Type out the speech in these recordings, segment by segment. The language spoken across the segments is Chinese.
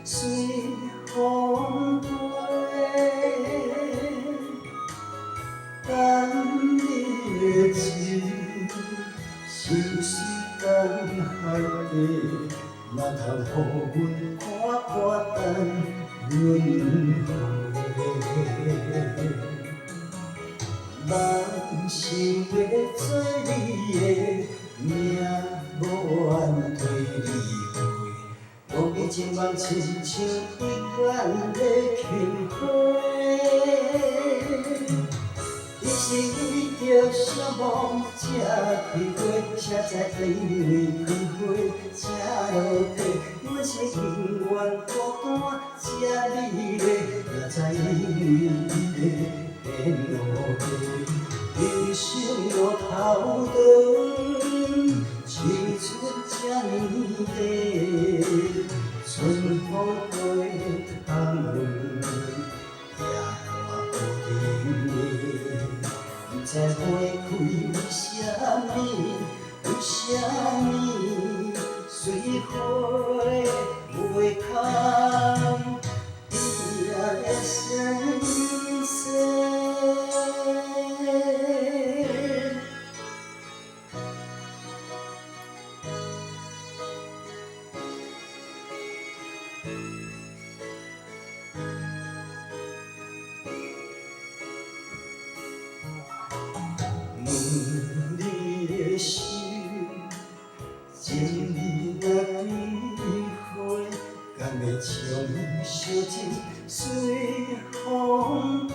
随风飞。等你的情，是时间海底，若通予阮看看等轮回。梦想要做你的命，无缘对你陪，无比情梦亲像永远的轻花。你是为着什么才开花？谁知因为开花才落地？阮是永远孤单才美丽，哪知因为你的变落地？人生路头长，青春这呢短，春风过窗问，夜半有人问，不知花开为什么？为什么随花袂空？伊也深深。问你的心，情意若开花，敢要将小情随风飞？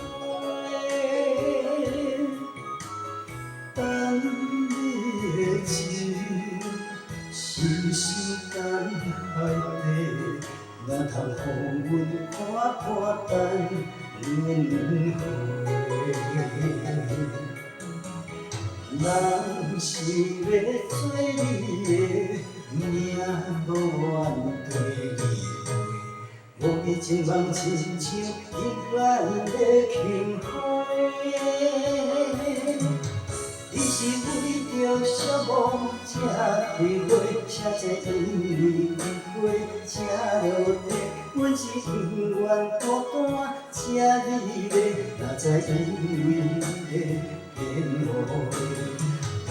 等你的情，是时间海底，若通予阮看看等轮回。人是要做你的命，无缘对你陪，无比情梦亲像永远的轻花。你是为着什么才开花？谁知因为开花才落地？阮是永远孤单才美丽，哪知因为你的变落地？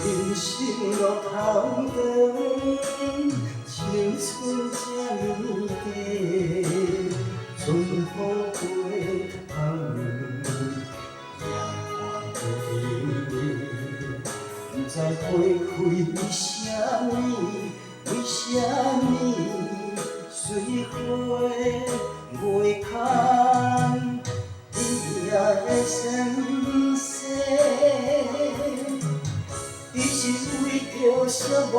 人生路头长，青春这呢短，春风过窗问，夜半有人问，不知花开为什么？为什么随花袂空？伊也会深深。你是为着什么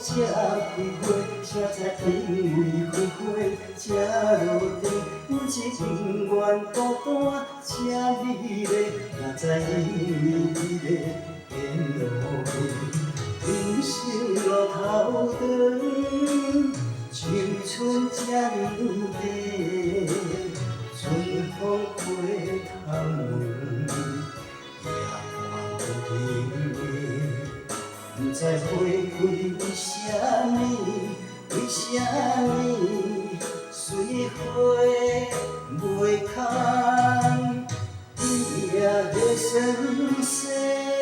才开花？谁知因为开花才落地？阮是永远孤单才美丽，哪知因为你的变落地？人生路头长，青春这呢短，春风过窗问，夜半有人问。不知花开为什么？为什么随花袂空？伊也会深深。